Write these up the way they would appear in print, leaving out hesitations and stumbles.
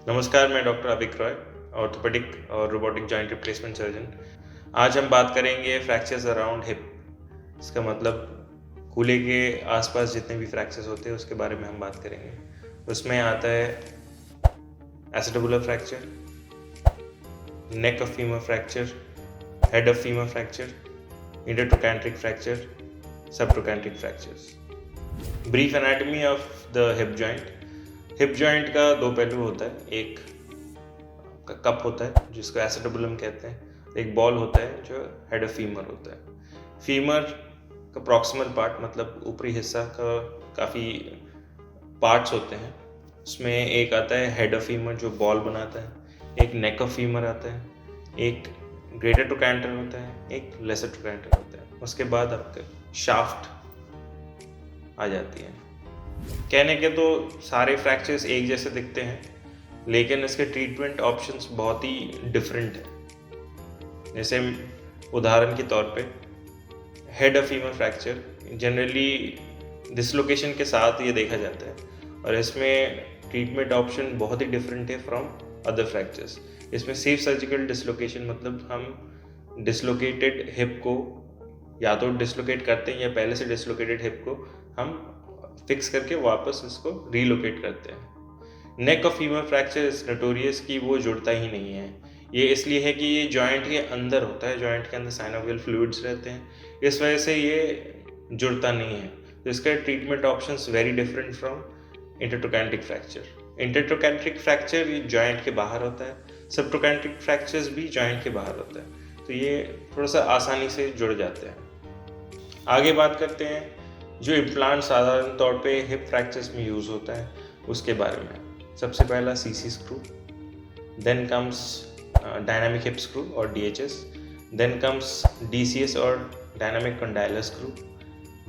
नमस्कार, मैं डॉक्टर अविक रॉय, ऑर्थोपेडिक और रोबोटिक जॉइंट रिप्लेसमेंट सर्जन। आज हम बात करेंगे फ्रैक्चर्स अराउंड हिप। इसका मतलब कूल्हे के आसपास जितने भी फ्रैक्चर्स होते हैं उसके बारे में हम बात करेंगे। उसमें आता है acetabular fracture, neck of femur fracture, head of femur fracture, intertrochanteric fracture, subtrochanteric fractures. Brief anatomy of the hip joint. Hip joint का दो पहलू होता है, एक कप होता है जिसको एसिटाबुलम कहते हैं, एक बॉल होता है जो हेड ऑफ फीमर होता है। फीमर का प्रॉक्सिमल पार्ट मतलब ऊपरी हिस्सा का काफ़ी पार्ट्स होते हैं। उसमें एक आता है हेड ऑफ फीमर जो बॉल बनाता है, एक नेक ऑफ फीमर आता है, एक ग्रेटर ट्रोकैंटर होता है, एक लेसर ट्रोकैंटर होता है। उसके बाद आपका शाफ्ट आ जाती है। कहने के तो सारे फ्रैक्चर्स एक जैसे दिखते हैं, लेकिन इसके ट्रीटमेंट ऑप्शंस बहुत ही डिफरेंट हैं। जैसे उदाहरण के तौर पे head of femur fracture generally dislocation के साथ ये देखा जाता है और इसमें ट्रीटमेंट ऑप्शन बहुत ही डिफरेंट है फ्रॉम अदर फ्रैक्चर्स। इसमें सेफ सर्जिकल डिसलोकेशन मतलब हम डिसलोकेटेड हिप को या तो डिसलोकेट करते हैं या पहले से डिसलोकेटेड हिप को हम फिक्स करके वापस इसको रीलोकेट करते हैं। नेक of femur fracture is notorious कि वो जुड़ता ही नहीं है। ये इसलिए है कि ये जॉइंट के अंदर होता है, जॉइंट के अंदर साइनोवियल फ्लूइड्स रहते हैं, इस वजह से ये जुड़ता नहीं है। तो इसका treatment options very different from intertrochanteric fracture. Intertrochanteric fracture ये जॉइंट के बाहर होता है, सबट्रोकैंट्रिक फ्रैक्चर्स भी जॉइंट के बाहर होता है, तो ये थोड़ा सा आसानी से जुड़ जाते हैं। आगे बात करते हैं जो इम्प्लांट साधारण तौर पे हिप फ्रैक्चर्स में यूज़ होता है उसके बारे में। सबसे पहला CC screw, then comes dynamic hip screw और डीएचएस, देन कम्स डीसीएस और dynamic condylar screw,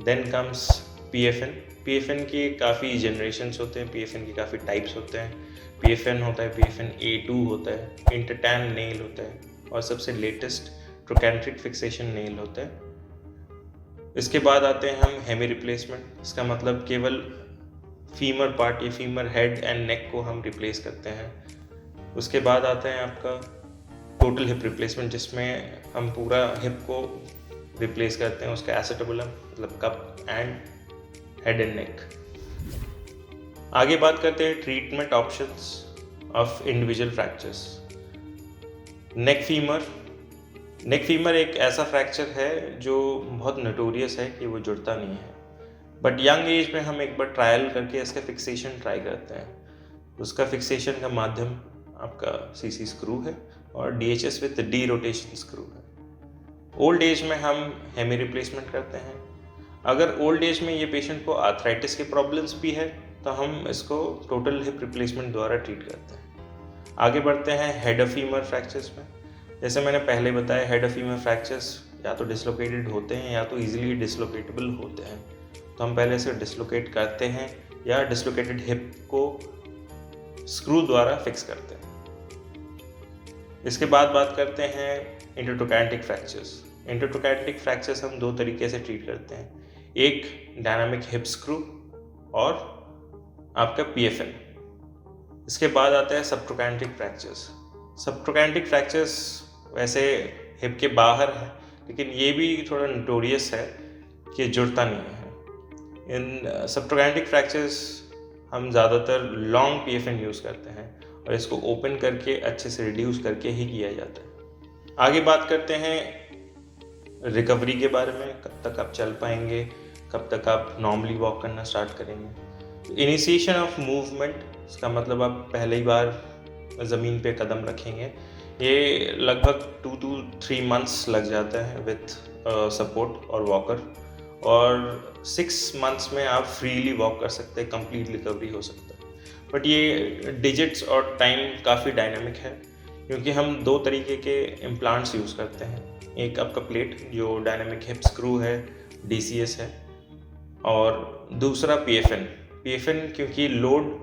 then comes PFN. PFN के काफ़ी जनरेशन्स होते हैं, पीएफएन के काफ़ी टाइप्स होते हैं। पीएफएन होता है, पीएफएन A2 होता है, इंटरटैन नेल होता है और सबसे लेटेस्ट ट्रोकैंट्रिक फिक्सेशन नेल होता है। इसके बाद आते हैं हम हेमी रिप्लेसमेंट। इसका मतलब केवल फीमर पार्ट या फीमर हेड एंड नेक को हम रिप्लेस करते हैं। उसके बाद आता है आपका टोटल हिप रिप्लेसमेंट, जिसमें हम पूरा हिप को रिप्लेस करते हैं, उसका एसिटाबुलम मतलब cup and head and neck. आगे बात करते हैं treatment options of individual fractures. Neck femur एक ऐसा फ्रैक्चर है जो बहुत नोटोरियस है कि वो जुड़ता नहीं है, बट यंग एज में हम एक बार ट्रायल करके इसका फिक्सेशन ट्राई करते हैं। उसका फिक्सेशन का माध्यम आपका सीसी स्क्रू है और DHS with D rotation screw है। ओल्ड एज में हम हेमी रिप्लेसमेंट करते हैं। अगर ओल्ड एज में ये पेशेंट को आर्थराइटिस के प्रॉब्लम्स भी है तो हम इसको टोटल हिप रिप्लेसमेंट द्वारा ट्रीट करते हैं। आगे बढ़ते हैं हेड ऑफ फीमर फ्रैक्चर्स में। जैसे मैंने पहले बताया, हेड ऑफ फीमर फ्रैक्चर्स या तो डिसलोकेटेड होते हैं या तो इजीली डिसलोकेटेबल होते हैं, तो हम पहले से डिसलोकेट करते हैं या डिसलोकेटेड हिप को स्क्रू द्वारा फिक्स करते हैं। इसके बाद बात करते हैं इंटरट्रोकैंट्रिक फ्रैक्चर्स। इंटरट्रोकैंट्रिक फ्रैक्चर्स हम दो तरीके से ट्रीट करते हैं, एक डायनामिक हिप स्क्रू और आपका पीएफएन। इसके बाद आता है सबट्रोकैंट्रिक फ्रैक्चर्स। सबट्रोकैंट्रिक फ्रैक्चर्स वैसे हिप के बाहर है, लेकिन ये भी थोड़ा नोटोरियस है कि जुड़ता नहीं है। इन सबट्रोकैंट्रिक फ्रैक्चर्स हम ज़्यादातर लॉन्ग पीएफएन यूज़ करते हैं और इसको ओपन करके अच्छे से रिड्यूस करके ही किया जाता है। आगे बात करते हैं रिकवरी के बारे में, कब तक आप चल पाएंगे, कब तक आप नॉर्मली वॉक करना स्टार्ट करेंगे। इनिशिएशन ऑफ मूवमेंट, इसका मतलब आप पहली बार ज़मीन पे कदम रखेंगे, ये लगभग 2 to 3 months लग जाता है विथ सपोर्ट और वॉकर, और 6 months में आप फ्रीली वॉक कर सकते हैं, कंप्लीट रिकवरी हो सकता है। बट ये डिजिट्स और टाइम काफ़ी डायनामिक है क्योंकि हम दो तरीके के इम्प्लांट्स यूज़ करते हैं। एक आपका प्लेट जो डायनामिक हिप स्क्रू है, डीसीएस है, और दूसरा पीएफएन क्योंकि लोड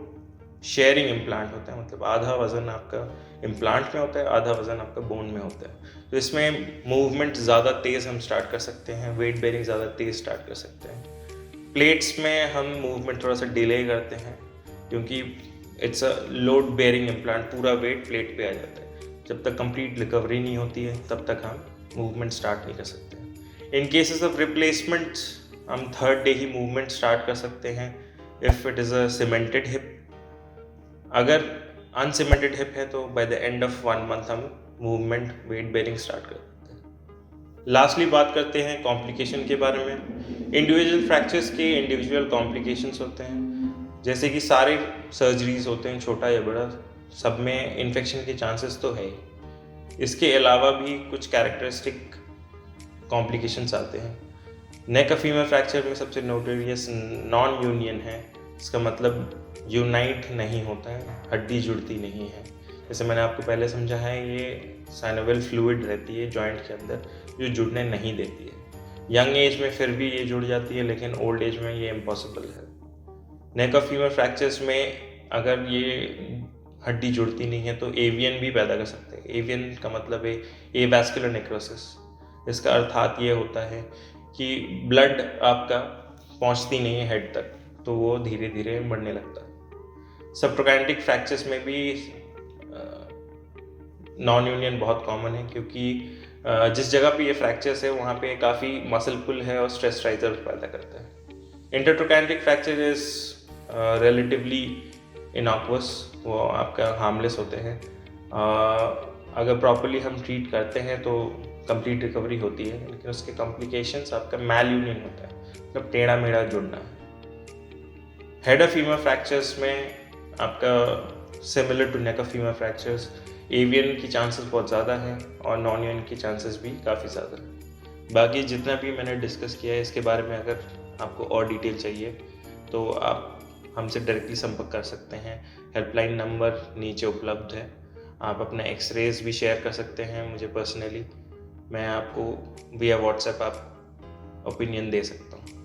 शेयरिंग इम्प्लांट होता है, मतलब आधा वज़न आपका इम्प्लांट में होता है, आधा वज़न आपका बोन में होता है। तो इसमें मूवमेंट ज़्यादा तेज़ हम स्टार्ट कर सकते हैं, वेट बेयरिंग ज़्यादा तेज़ स्टार्ट कर सकते हैं। प्लेट्स में हम मूवमेंट थोड़ा सा डिले करते हैं क्योंकि it's a load bearing implant, पूरा वेट प्लेट पे आ जाता है। जब तक कंप्लीट रिकवरी नहीं होती है तब तक हम मूवमेंट स्टार्ट नहीं कर सकते। इन केसेस ऑफ रिप्लेसमेंट हम थर्ड डे ही मूवमेंट स्टार्ट कर सकते हैं if it is a cemented hip. अगर अनसीमेंटेड हिप है तो by the end of 1 month हम मूवमेंट वेट बेयरिंग स्टार्ट कर सकते हैं। लास्टली बात करते हैं कॉम्प्लिकेशन के बारे में। इंडिविजुअल फ्रैक्चर्स के इंडिविजुअल कॉम्प्लिकेशंस होते हैं, जैसे कि सारे सर्जरीज होते हैं, छोटा या बड़ा, सब में इन्फेक्शन के चांसेस तो है ही। इसके अलावा भी कुछ कैरेक्टरिस्टिक कॉम्प्लिकेशंस आते हैं। नेक ऑफ फीमर फ्रैक्चर में सबसे नोटोरियस नॉन यूनियन है। इसका मतलब यूनाइट नहीं होता है, हड्डी जुड़ती नहीं है। जैसे मैंने आपको पहले समझा है, ये साइनोवियल फ्लूइड रहती है जॉइंट के अंदर जो जुड़ने नहीं देती है। यंग एज में फिर भी ये जुड़ जाती है, लेकिन ओल्ड एज में ये इम्पॉसिबल है। नेक ऑफ फीमर फ्रैक्चर्स में अगर ये हड्डी जुड़ती नहीं है तो एवियन भी पैदा कर सकते हैं। एवियन का मतलब है एवैस्कुलर नेक्रोसिस। इसका अर्थात ये होता है कि ब्लड आपका पहुंचती नहीं है हेड तक, तो वो धीरे धीरे बढ़ने लगता है। सबट्रोकैंटिक फ्रैक्चर्स में भी नॉन यूनियन बहुत कॉमन है, क्योंकि जिस जगह पे ये फ्रैक्चर्स है वहाँ पे काफ़ी मसल पुल है और स्ट्रेस राइजर पैदा करता है। इंटरट्रोकैंटिक फ्रैक्चर इज रिलेटिवली इनॉक्वस, वो आपका हार्मलेस होते हैं। अगर प्रॉपरली हम ट्रीट करते हैं तो कंप्लीट रिकवरी होती है, लेकिन उसके कॉम्प्लिकेशंस आपका मैल यूनियन होता है, मतलब टेढ़ा मेढ़ा जुड़ना है। हेड ऑफ फीमर फ्रैक्चर्स में आपका similar to neck of femur fractures AVN की चांसेस बहुत ज़्यादा हैं और नॉन एवियन की चांसेस भी काफ़ी ज़्यादा हैं। बाकी जितना भी मैंने डिस्कस किया है इसके बारे में अगर आपको और डिटेल चाहिए तो आप हमसे डायरेक्टली संपर्क कर सकते हैं। हेल्पलाइन नंबर नीचे उपलब्ध है। आप अपना एक्सरेज भी शेयर कर सकते हैं मुझे पर्सनली, मैं आपको विया व्हाट्सएप आप ओपिनियन दे सकता हूँ।